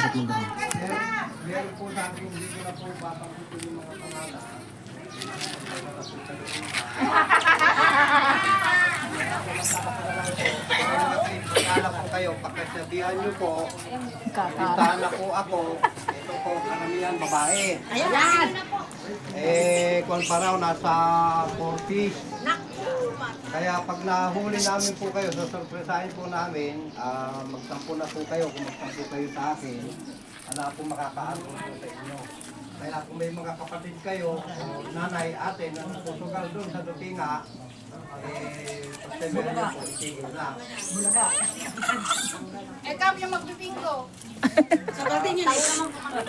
at Mindanao. Meron po sa ating hindi ko na po babanggitin yung mga pangalan. Pagkala po kayo, pagkasabihan nyo po, pintahan na po ako, ito po, karamihan babae. Ayan! Kung pa raw, nasa 40s. Kaya pag nahuli namin po kayo, sasurpresahin po namin, magsampo na po kayo, kung magsampo kayo sa akin, wala po makakaano po sa inyo. Kaya kung may mga kapatid kayo, o nanay, ate, na nasusugal doon sa Dupinga, pagsabihan nyo po, itigil na. Ikaw yung magbibingo. Sa gabi niya, ikaw naman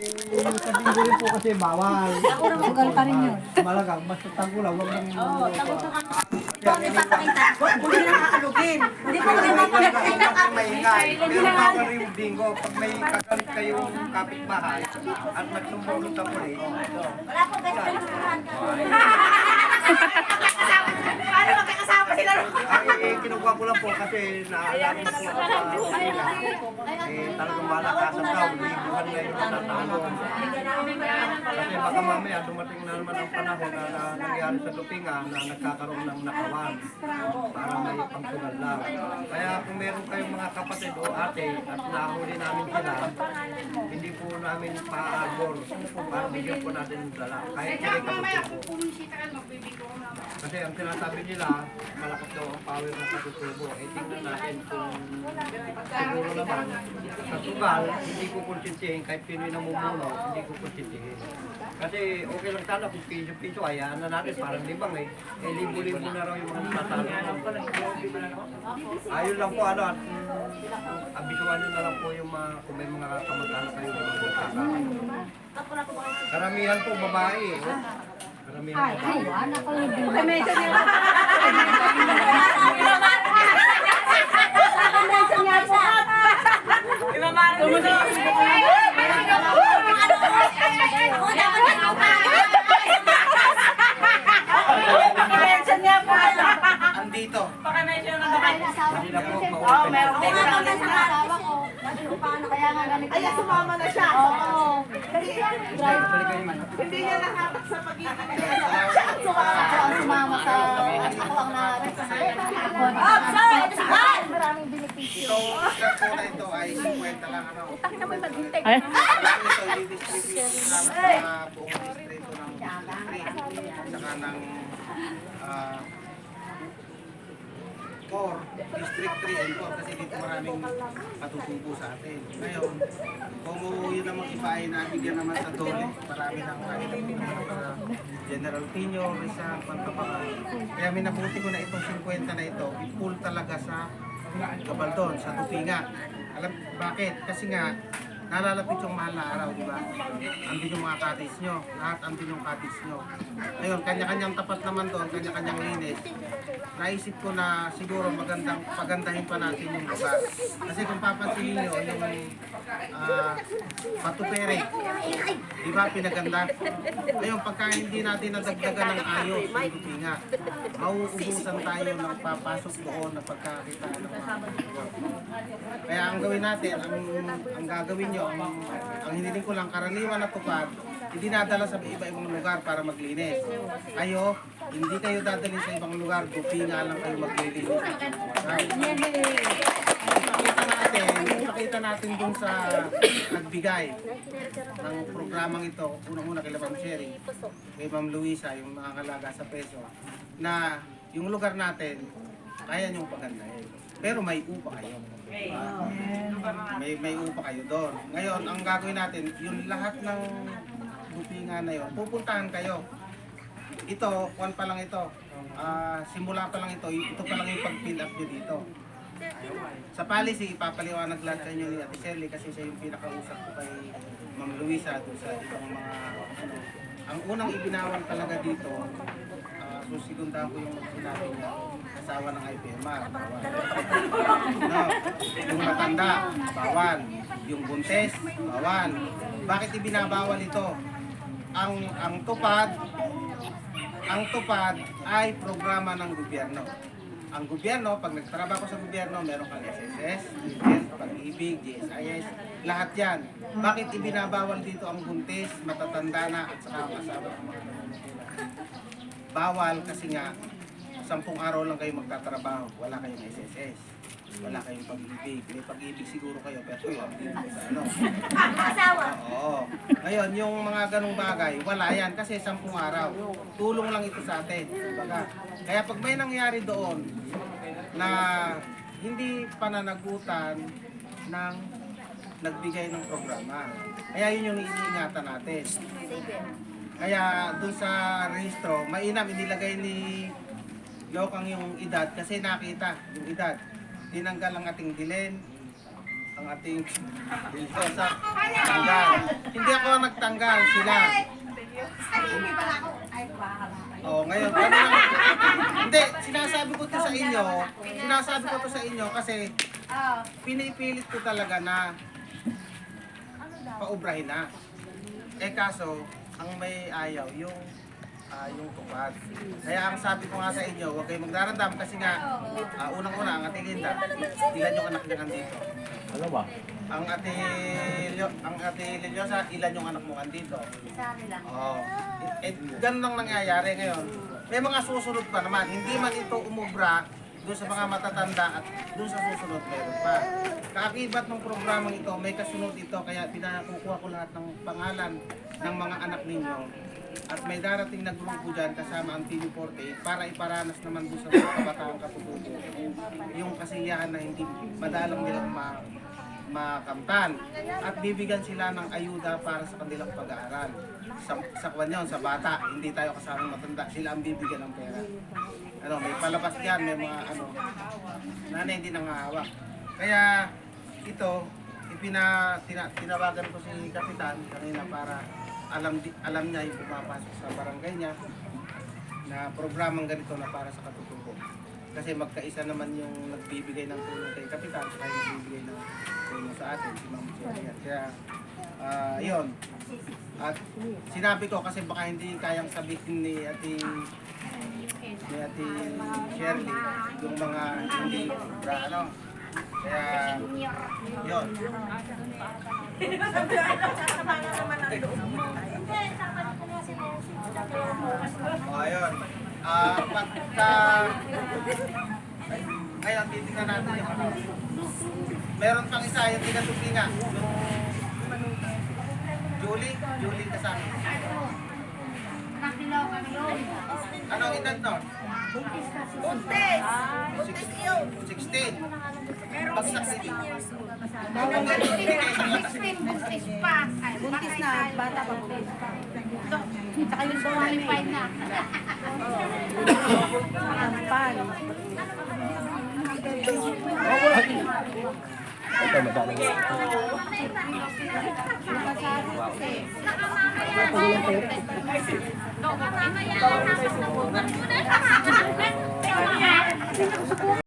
Sa bingo rin po kasi bawal. Sugal pa rin yun. Malagang, basta tanggulang, huwag nang... Oo, tapos na kami. Huwag ipapakita. Hindi na kakalugin. Hindi pa rin mapakita. Maingay. Pero bawal rin yung bingo. Pag may kagalit kayong kapitbahay at nagsumbong sa pulis, Wala po guys, kalusuhan. Paano magkakasama sila? ay kinukuha ko lang po kasi naalala ko po sa kanila. Talagang malakasan daw. Libuhan na yung natatalo. Kasi baka mamaya dumating na naman ang panahon na nangyari sa Dupinga na nagkakaroon ng nakawan para may pangsugal lang. Kaya kung meron kayong mga kapatid o ate at nahuli namin sila, hindi po namin pa-arbor para bigyan po natin yung dala. Kahit hindi kapatid po. Kasi ang sinasabi nila, malakas daw ang power ng katutubo. Tingnan natin kung siguro naman sa sugal, hindi ko konsintihin kahit sino yung namumuno, hindi ko konsintihin. Kasi okay lang sana kung piso-piso, hayaan na natin, parang libang eh. Libo-libo na raw yung mga natatalo. Ayun lang po ano, at abisuhan nyo na lang po yung mga, kung may mga kamag-anak kayo ng mga kakakak. Karamihan po babae eh. Karamihan babae. Anak ko yung bingo. Medyo nila. Medyo niya po. Andito. Hindi na po Oo, meron din sa asawa ko. Kaya nga ganito. Ay, sumama na siya. Oo. Hindi niya nahatak sa pag-ibig. Sumama sa ako ang maraming benepisyo. Ito, po na ito ay 50 lang ano. Utang na mo maghintay. Ito, i-distribute namin sa buong distrito ng district. Saka ng 4, District 3 and 4 kasi dito maraming patutubo sa atin. Ngayon, kung yun namang iba ay nabigyan naman sa dole, marami nang nakilapin naman sa General Pino, Rizal, Pantabangan. Kaya minabuti ko na itong 50 na ito, i-pull talaga sa Gabaldon, sa Dupinga. Alam bakit? Kasi nga, nalalapit yung mahal na araw, di ba? Andin yung mga cottage nyo, lahat andin yung cottage nyo. Ngayon, kanya-kanyang tapat naman doon, kanya-kanyang linis. Naisip ko na siguro pagandahin pa natin yung lugar. Kasi kung papansinin nyo, yung Matupere, di ba pinaganda? Ngayon, pagka hindi natin nadagdagan ng ayos yung Dupinga, mauubusan tayo ng papasok doon na pagkakita ng mga. Kaya ang gawin natin, ang gagawin nyo, ang hiniling ko lang, karaniwan na tupad, hindi nadala sa iba-ibang lugar para maglinis. Kayo, hindi kayo dadalhin sa ibang lugar, Dupinga lang kayo maglinis. Ipakita natin dun sa nagbigay ng programang ito, unang-una kay Ma'am Sherry, kay Ma'am Luisa, yung nakakalaga sa peso, na yung lugar natin, kaya niyong pagandahin. Pero may upa kayo. May upa kayo doon. Ngayon, ang gagawin natin, yung lahat ng Dupinga na yun, pupuntahan kayo. Ito, one pa lang ito. Simula pa lang ito pa lang yung pag-fill up nyo dito. Sa policy, ipapaliwanag lahat sa inyo ni Ate Shirley kasi siya yung pinakausap ko kay Ma'am Luisa doon sa ibang mga ano. Ang unang ibinawal talaga dito, susigundahan ko yung sinabi niya, asawa ng IPMR, bawal. No, yung matanda, bawal. Yung buntes, bawal. Bakit ibinabawal ito? Ang tupad ay programa ng gobyerno. Ang gobyerno, pag nagtrabaho sa gobyerno, meron kang SSS, DSS, Pag-ibig, GSIS, lahat yan. Bakit ibinabawal dito ang buntis, matatanda na, at saka ang asawa ng mga nangungunan? Bawal kasi nga, 10 araw lang kayo magtatrabaho, wala kayong SSS. Wala kayong pag-ibig. May pag-ibig siguro kayo, pero hindi mo sa ano. Asawa. Oo. Ngayon, yung mga ganong bagay, wala yan kasi 10 araw. Tulong lang ito sa atin. Baga. Kaya pag may nangyari doon na hindi pananagutan ng nagbigay ng programa. Kaya yun yung iniingatan natin. Kaya doon sa registro, mainam inilagay ni Lokang yung edad kasi nakita yung edad. Tinanggal ang ating dilen, ang ating dilsosa, tanggal. Hindi ako ang nagtanggal, sila. Oh, ngayon, hindi, sinasabi ko to sa inyo kasi pinipilit ko talaga na paubrahin na. Kaso, ang may ayaw, yung tupad. Kaya ang sabi ko nga sa inyo, huwag kayong magdarandam kasi nga, unang-una, ang ate Linda, ilan yung anak niya nandito? Ano ba? Ang ate Liliosa, ilan yung anak mo nandito? Oo. Ganun lang nangyayari ngayon. May mga susunod pa naman. Hindi man ito umubra doon sa mga matatanda at doon sa susunod meron pa. Kaakibat ng programang ito, may kasunod ito, kaya pinakukuha ko lahat ng pangalan ng mga anak ninyo. At may darating na grupo dyan kasama ang Team 48 para iparanas naman doon sa mga kabataang katutubo yung kasiyahan na hindi madalang nilang makamtan at bibigyan sila ng ayuda para sa kanilang pag-aaral. Sa kanyon, sa bata, hindi tayo kasamang matanda, sila ang bibigyan ng pera. Ano, may palabas diyan, may mga nanay hindi nangahawak. Kaya ito, tinawagan ko si Kapitan kanina para alam niya yung pumapasok sa barangay niya na programang ganito na para sa katutubo. Kasi magkaisa naman yung nagbibigay ng tulong kay Kapitan at nagbibigay ng tulong sa atin, si Ma'am Shirley. Kaya, yun. At sinabi ko kasi baka hindi kayang sabihin ni Ate Shirley yung mga hindi ano. Kaya, yun. O, ayun. Ngayon, titignan natin yung ano. Meron pang isa, yung tinatupinga. Julie kasama. Anong edad no? Buntis! Buntis yun! 16. Basta 16 years old. Buntis na, bata pa po. Saka yung qualified na. Pan. Ito, madami. Kasama yan.